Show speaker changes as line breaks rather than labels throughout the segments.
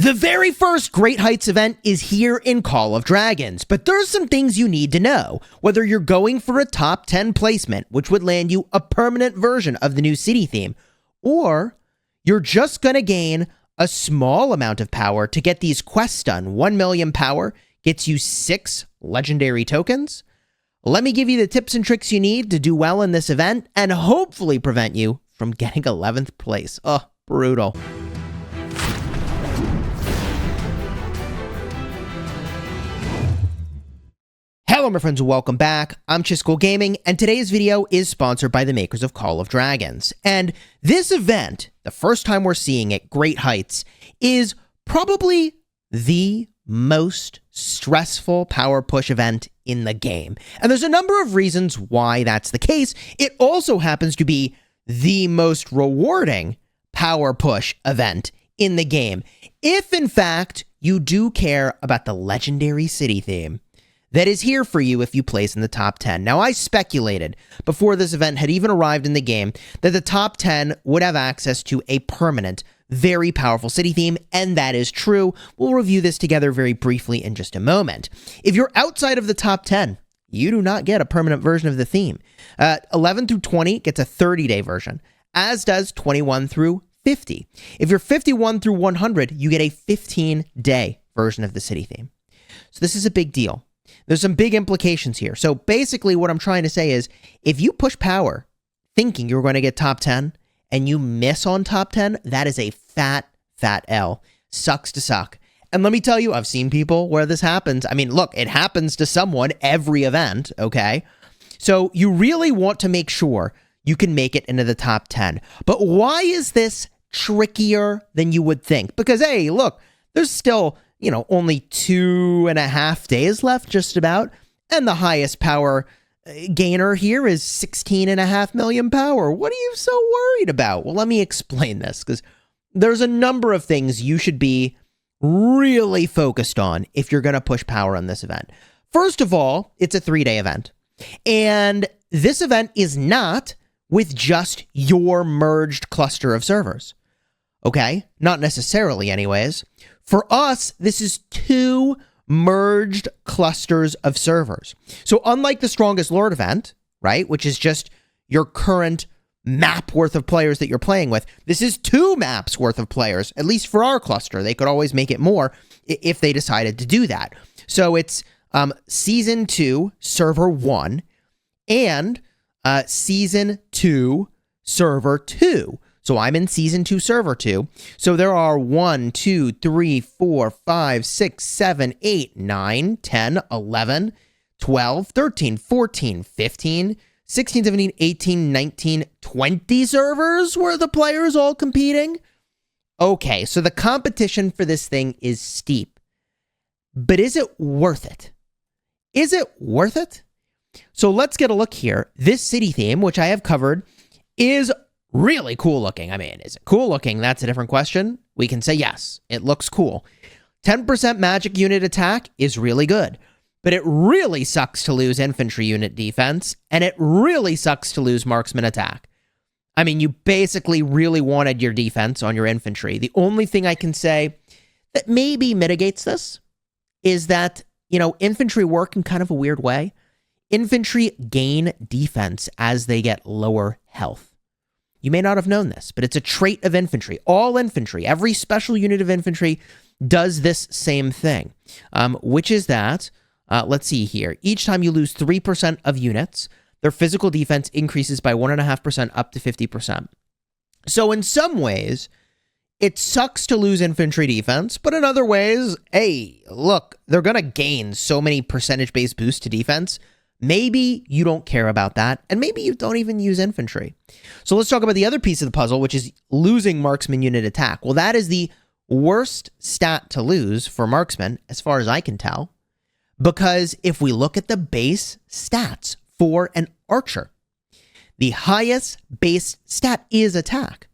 The very first Great Heights event is here in Call of Dragons, but there's some things you need to know. Whether you're going for a top 10 placement, which would land you a permanent version of the new city theme, or you're just going to gain a small amount of power to get these quests done. 1 million power gets you 6 legendary tokens. Let me give you the tips and tricks you need to do well in this event and hopefully prevent you from getting 11th place. Oh, brutal. Hello my friends and welcome back. I'm Chisgule Gaming and today's video is sponsored by the makers of Call of Dragons. And this event, the first time we're seeing it, Great Heights, is probably the most stressful power push event in the game. And there's a number of reasons why that's the case. It also happens to be the most rewarding power push event in the game. If in fact you do care about the legendary city theme that is here for you if you place in the top 10. Now, I speculated before this event had even arrived in the game that the top 10 would have access to a permanent, very powerful city theme, and that is true. We'll review this together very briefly in just a moment. If you're outside of the top 10, you do not get a permanent version of the theme. 11 through 20 gets a 30-day version, as does 21 through 50. If you're 51 through 100, you get a 15-day version of the city theme. So this is a big deal. There's some big implications here. So basically what I'm trying to say is if you push power thinking you're going to get top 10 and you miss on top 10, that is a fat L. Sucks to suck. And let me tell you, I've seen people where this happens. I mean, look, it happens to someone every event, okay? So you really want to make sure you can make it into the top 10. But why is this trickier than you would think? Because, hey, look, there's still, only 2.5 days left, just about. And the highest power gainer here is 16.5 million power. What are you so worried about? Well, let me explain this, because there's a number of things you should be really focused on if you're going to push power on this event. First of all, it's a 3-day event. And this event is not with just your merged cluster of servers. Okay? Not necessarily, anyways. For us, this is 2 merged clusters of servers. So unlike the Strongest Lord event, right, which is just your current map worth of players that you're playing with, this is 2 maps worth of players, at least for our cluster. They could always make it more if they decided to do that. So it's Season 2, Server 1, and Season 2, Server 2. So I'm in Season 2, Server 2. So there are 1, 2, 3, 4, 5, 6, 7, 8, 9, 10, 11, 12, 13, 14, 15, 16, 17, 18, 19, 20 servers where the players all competing. Okay, so the competition for this thing is steep. But is it worth it? Is it worth it? So let's get a look here. This city theme, which I have covered, is really cool looking. I mean, is it cool looking? That's a different question. We can say yes, it looks cool. 10% magic unit attack is really good, but it really sucks to lose infantry unit defense, and it really sucks to lose marksman attack. I mean, you basically really wanted your defense on your infantry. The only thing I can say that maybe mitigates this is that, infantry work in kind of a weird way. Infantry gain defense as they get lower health. You may not have known this, but it's a trait of infantry. All infantry, every special unit of infantry does this same thing, which is that, let's see here, each time you lose 3% of units, their physical defense increases by 1.5% up to 50%. So in some ways, it sucks to lose infantry defense, but in other ways, hey, look, they're going to gain so many percentage-based boosts to defense. Maybe you don't care about that, and maybe you don't even use infantry. So let's talk about the other piece of the puzzle, which is losing marksman unit attack. Well, that is the worst stat to lose for marksman, as far as I can tell, because if we look at the base stats for an archer, the highest base stat is attack.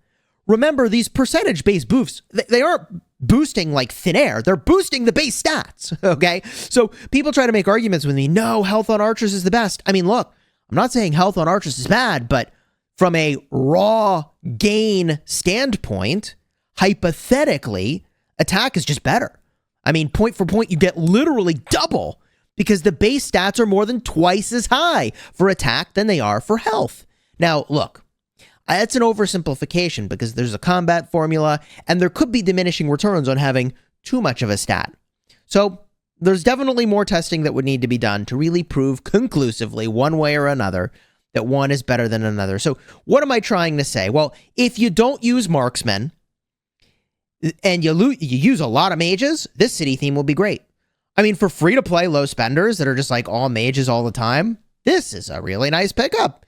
Remember, these percentage-based boosts, they aren't boosting like thin air. They're boosting the base stats, okay? So people try to make arguments with me, no, health on archers is the best. I mean, look, I'm not saying health on archers is bad, but from a raw gain standpoint, hypothetically, attack is just better. I mean, point for point, you get literally double because the base stats are more than twice as high for attack than they are for health. Now, look, that's an oversimplification because there's a combat formula and there could be diminishing returns on having too much of a stat. So there's definitely more testing that would need to be done to really prove conclusively one way or another that one is better than another. So what am I trying to say? Well, if you don't use marksmen and you use a lot of mages, this city theme will be great. I mean, for free-to-play low spenders that are just like all mages all the time, this is a really nice pickup.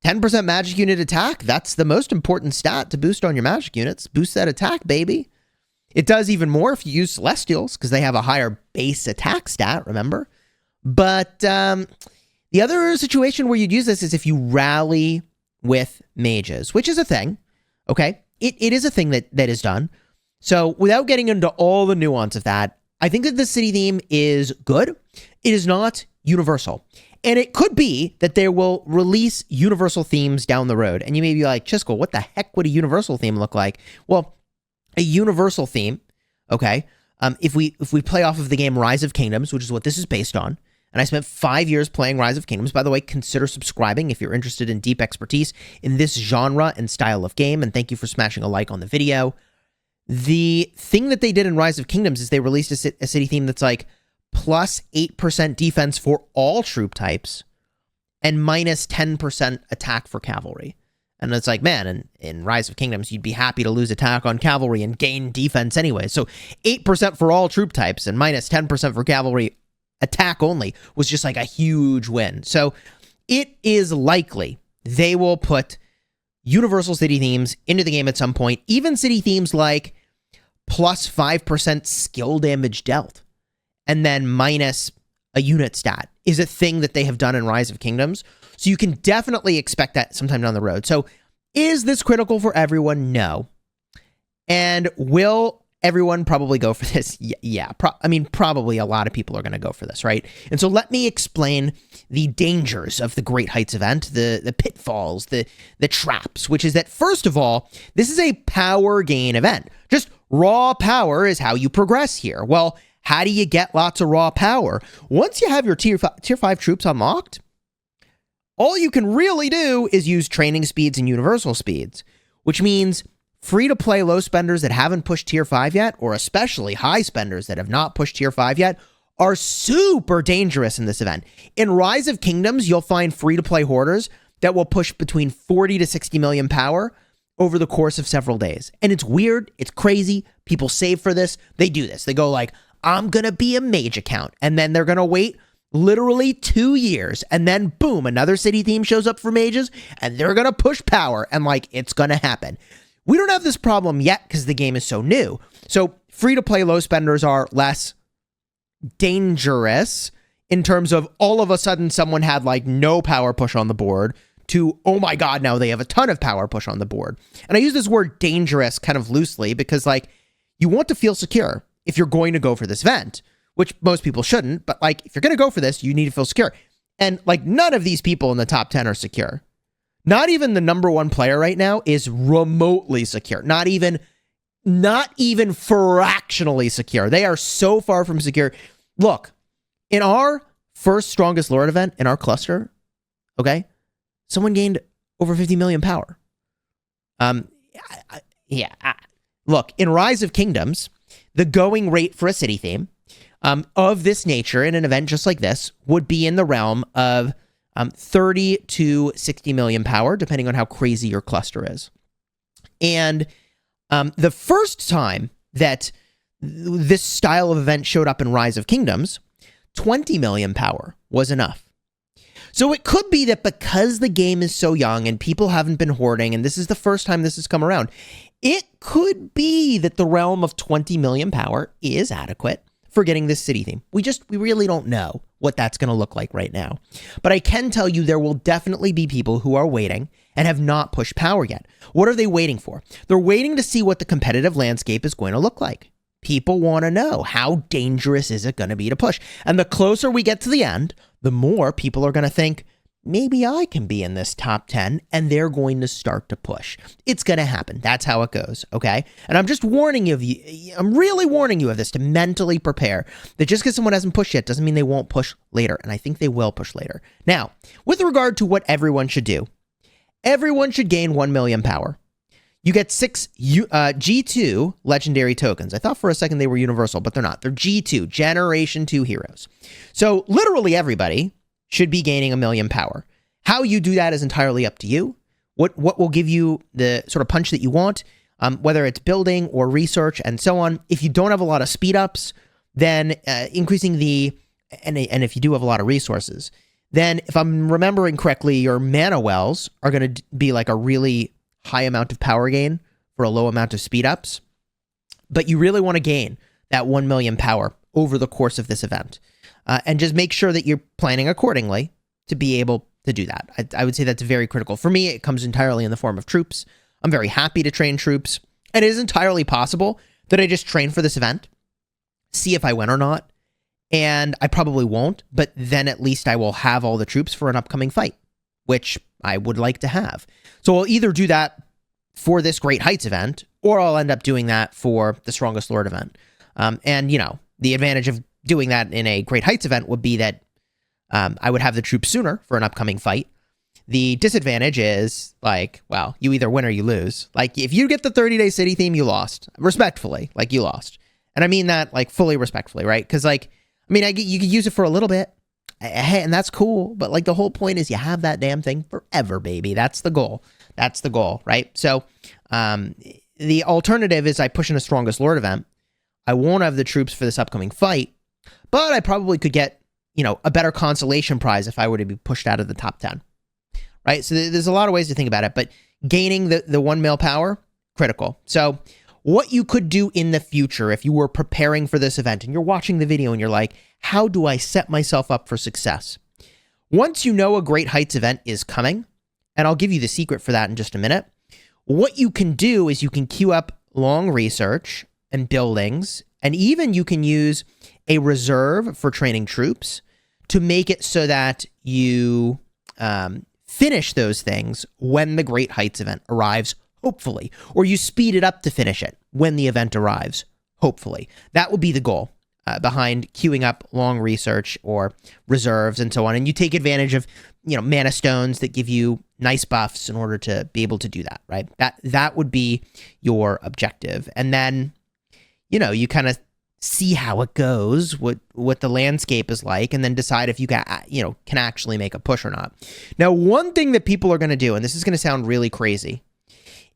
10% magic unit attack, that's the most important stat to boost on your magic units. Boost that attack, baby. It does even more if you use Celestials, because they have a higher base attack stat, remember? But the other situation where you'd use this is if you rally with mages, which is a thing, okay? It is a thing that is done. So without getting into all the nuance of that, I think that the city theme is good. It is not universal. And it could be that they will release universal themes down the road. And you may be like, Chisgule, what the heck would a universal theme look like? Well, a universal theme, okay, if we play off of the game Rise of Kingdoms, which is what this is based on, and I spent 5 years playing Rise of Kingdoms. By the way, consider subscribing if you're interested in deep expertise in this genre and style of game, and thank you for smashing a like on the video. The thing that they did in Rise of Kingdoms is they released a city theme that's like plus 8% defense for all troop types and minus 10% attack for cavalry. And it's like, man, in Rise of Kingdoms, you'd be happy to lose attack on cavalry and gain defense anyway. So 8% for all troop types and minus 10% for cavalry attack only was just like a huge win. So it is likely they will put universal city themes into the game at some point, even city themes like plus 5% skill damage dealt, and then minus a unit stat is a thing that they have done in Rise of Kingdoms. So you can definitely expect that sometime down the road. So is this critical for everyone? No. And will everyone probably go for this? Yeah. Probably a lot of people are going to go for this, right? And so let me explain the dangers of the Great Heights event, the pitfalls, the traps, which is that, first of all, this is a power gain event. Just raw power is how you progress here. Well, how do you get lots of raw power? Once you have your tier 5 troops unlocked, all you can really do is use training speeds and universal speeds, which means free-to-play low spenders that haven't pushed tier 5 yet, or especially high spenders that have not pushed tier 5 yet, are super dangerous in this event. In Rise of Kingdoms, you'll find free-to-play hoarders that will push between 40 to 60 million power over the course of several days. And it's weird, it's crazy, people save for this, they do this. They go like, I'm gonna be a mage account, and then they're gonna wait literally 2 years, and then boom, another city theme shows up for mages, and they're gonna push power, and like, it's gonna happen. We don't have this problem yet because the game is so new. So free-to-play low spenders are less dangerous in terms of all of a sudden someone had like no power push on the board to, oh my god, now they have a ton of power push on the board. And I use this word dangerous kind of loosely because like, you want to feel secure if you're going to go for this event, which most people shouldn't, but like, if you're going to go for this, you need to feel secure. And like, none of these people in the top 10 are secure. Not even the number 1 player right now is remotely secure. Not even fractionally secure. They are so far from secure. Look, in our first strongest lord event in our cluster, okay, someone gained over 50 million power. Look, in Rise of Kingdoms, the going rate for a city theme of this nature in an event just like this would be in the realm of 30 to 60 million power, depending on how crazy your cluster is. And the first time that this style of event showed up in Rise of Kingdoms, 20 million power was enough. So it could be that because the game is so young and people haven't been hoarding, and this is the first time this has come around, it could be that the realm of 20 million power is adequate for getting this city theme. We really don't know what that's going to look like right now. But I can tell you there will definitely be people who are waiting and have not pushed power yet. What are they waiting for? They're waiting to see what the competitive landscape is going to look like. People want to know, how dangerous is it going to be to push? And the closer we get to the end, the more people are going to think, maybe I can be in this top 10, and they're going to start to push. It's going to happen. That's how it goes, okay? And I'm just warning you of you. I'm really warning you of this to mentally prepare that just because someone hasn't pushed yet doesn't mean they won't push later, and I think they will push later. Now, with regard to what everyone should do, everyone should gain 1 million power. You get 6 G2 legendary tokens. I thought for a second they were universal, but they're not. They're G2, Generation 2 heroes. So literally everybody should be gaining 1 million power. How you do that is entirely up to you. What will give you the sort of punch that you want, whether it's building or research and so on. If you don't have a lot of speed ups, then increasing the, and if you do have a lot of resources, then if I'm remembering correctly, your mana wells are going to be like a really high amount of power gain for a low amount of speed ups. But you really want to gain that 1 million power over the course of this event. And just make sure that you're planning accordingly to be able to do that. I would say that's very critical. For me, it comes entirely in the form of troops. I'm very happy to train troops. And it is entirely possible that I just train for this event, see if I win or not. And I probably won't, but then at least I will have all the troops for an upcoming fight, which I would like to have. So I'll either do that for this Great Heights event, or I'll end up doing that for the Strongest Lord event. And, you know, the advantage of doing that in a Great Heights event would be that I would have the troops sooner for an upcoming fight. The disadvantage is, like, well, you either win or you lose. Like, if you get the 30-day city theme, you lost. Respectfully, like, you lost. And I mean that, like, fully respectfully, right? Because, like, I mean, you could use it for a little bit, and that's cool. But, like, the whole point is you have that damn thing forever, baby. That's the goal. That's the goal, right? So, the alternative is I push in a Strongest Lord event. I won't have the troops for this upcoming fight, but I probably could get, you know, a better consolation prize if I were to be pushed out of the top 10, right? So there's a lot of ways to think about it, but gaining the 1 mil power, critical. So what you could do in the future if you were preparing for this event and you're watching the video and you're like, how do I set myself up for success? Once you know a Great Heights event is coming, and I'll give you the secret for that in just a minute, what you can do is you can queue up long research and buildings, and even you can use a reserve for training troops to make it so that you finish those things when the Great Heights event arrives, hopefully, or you speed it up to finish it when the event arrives, hopefully. That would be the goal behind queuing up long research or reserves and so on, and you take advantage of, you know, mana stones that give you nice buffs in order to be able to do that, right? That would be your objective, and then, you know, you kind of see how it goes, what the landscape is like, and then decide if you can, you know, can actually make a push or not. Now, one thing that people are going to do, and this is going to sound really crazy,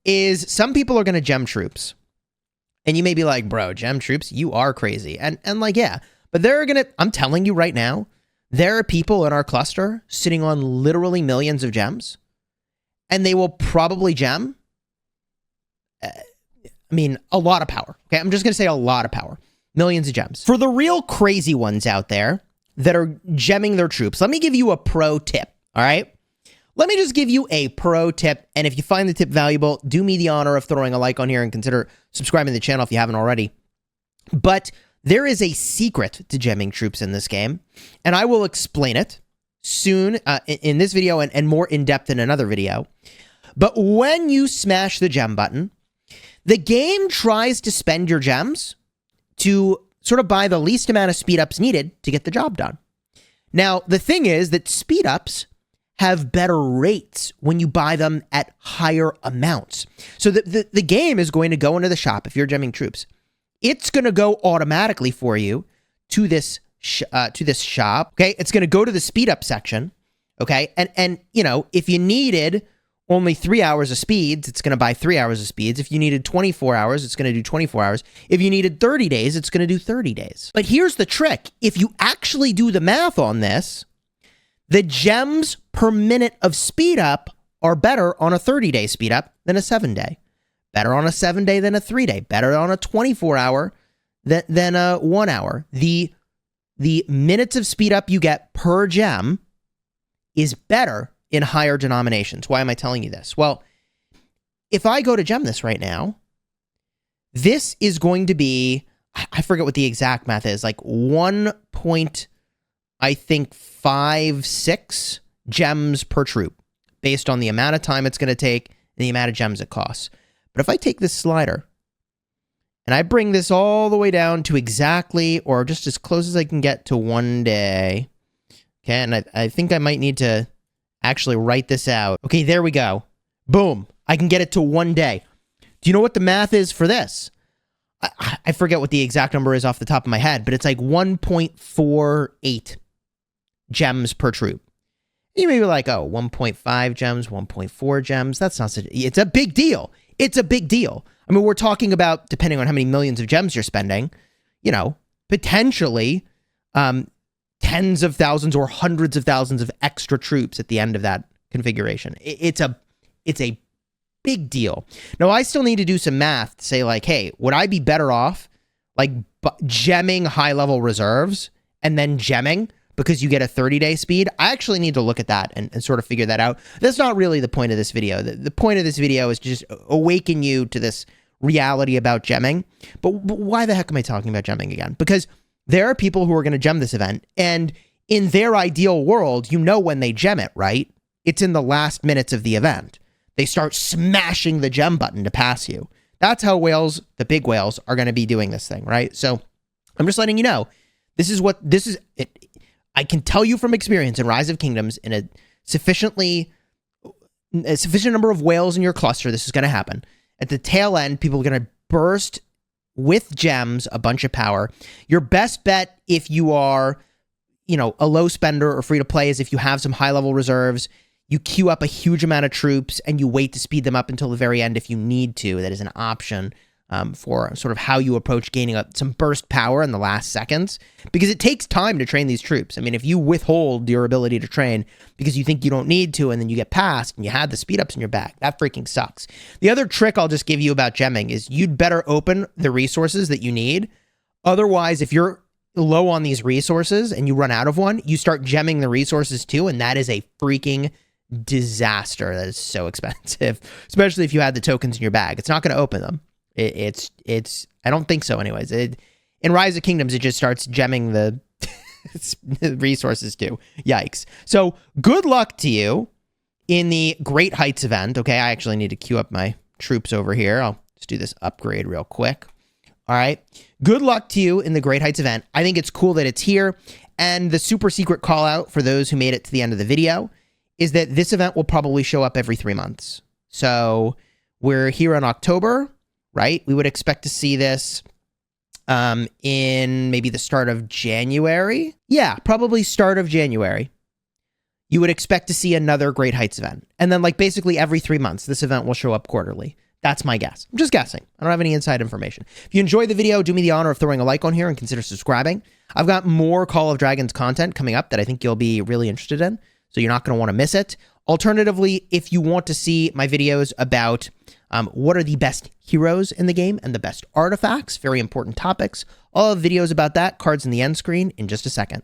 is some people are going to gem troops. And you may be like, bro, gem troops, you are crazy. And like, yeah, but they're going to, I'm telling you right now, there are people in our cluster sitting on literally millions of gems, and they will probably gem, I mean, a lot of power. Okay, I'm just going to say a lot of power. Millions of gems. For the real crazy ones out there that are gemming their troops, let me give you a pro tip, all right? Let me just give you a pro tip, and if you find the tip valuable, do me the honor of throwing a like on here and consider subscribing to the channel if you haven't already. But there is a secret to gemming troops in this game, and I will explain it soon in this video and more in-depth in another video. But when you smash the gem button, the game tries to spend your gems to sort of buy the least amount of speed ups needed to get the job done. Now, the thing is that speed ups have better rates when you buy them at higher amounts. So the game is going to go into the shop if you're gemming troops. It's going to go automatically for you to this shop. Okay, it's going to go to the speed up section. Okay, and you know, if you needed only 3 hours of speeds, it's going to buy 3 hours of speeds. If you needed 24 hours, it's going to do 24 hours. If you needed 30 days, it's going to do 30 days. But here's the trick. If you actually do the math on this, the gems per minute of speed up are better on a 30-day speed up than a 7-day. Better on a 7-day than a 3-day. Better on a 24-hour than a 1 hour. The minutes of speed up you get per gem is better in higher denominations. Why am I telling you this? Well, if I go to gem this right now, this is going to be, I forget what the exact math is, like 1.56 gems per troop based on the amount of time it's going to take and the amount of gems it costs. But if I take this slider and I bring this all the way down to exactly, or just as close as I can get to 1 day, okay, and I think I might need to actually write this out. Okay, there we go. Boom. I can get it to 1 day. Do you know what the math is for this? I forget what the exact number is off the top of my head, but it's like 1.48 gems per troop. You may be like, oh, 1.5 gems, 1.4 gems. That's not such, it's a big deal. It's a big deal. I mean, we're talking about, depending on how many millions of gems you're spending, you know, potentially tens of thousands or hundreds of thousands of extra troops at the end of that configuration. It's a big deal. Now, I still need to do some math to say, like, hey, would I be better off, like, gemming high-level reserves and then gemming because you get a 30-day speed? I actually need to look at that and sort of figure that out. That's not really the point of this video. The point of this video is to just awaken you to this reality about gemming. But why the heck am I talking about gemming again? Because there are people who are going to gem this event, and in their ideal world, you know when they gem it, right? It's in the last minutes of the event. They start smashing the gem button to pass you. That's how whales, the big whales, are going to be doing this thing, right? So I'm just letting you know, this is. I can tell you from experience in Rise of Kingdoms, in a sufficient number of whales in your cluster, this is going to happen. At the tail end, people are going to burst with gems a bunch of power. Your best bet, if you are, you know, a low spender or free to play, is if you have some high level reserves. You queue up a huge amount of troops and you wait to speed them up until the very end if you need to. That is an option for sort of how you approach gaining up some burst power in the last seconds, because it takes time to train these troops. I mean, if you withhold your ability to train because you think you don't need to, and then you get past and you had the speed ups in your bag, that freaking sucks. The other trick I'll just give you about gemming is you'd better open the resources that you need. Otherwise, if you're low on these resources and you run out of one, you start gemming the resources too, and that is a freaking disaster. That is so expensive, especially if you had the tokens in your bag. It's not going to open them. It's I don't think so anyways. In Rise of Kingdoms, it just starts gemming the resources too. Yikes. So good luck to you in the Great Heights event. Okay, I actually need to queue up my troops over here. I'll just do this upgrade real quick. All right. Good luck to you in the Great Heights event. I think it's cool that it's here. And the super secret call out for those who made it to the end of the video is that this event will probably show up every 3 months. So we're here in October, right? We would expect to see this in maybe the start of January. Yeah, probably start of January. You would expect to see another Great Heights event. And then like basically every 3 months, this event will show up quarterly. That's my guess. I'm just guessing. I don't have any inside information. If you enjoyed the video, do me the honor of throwing a like on here and consider subscribing. I've got more Call of Dragons content coming up that I think you'll be really interested in, so you're not going to want to miss it. Alternatively, if you want to see my videos about what are the best heroes in the game and the best artifacts, very important topics, I'll have videos about that, cards in the end screen, in just a second.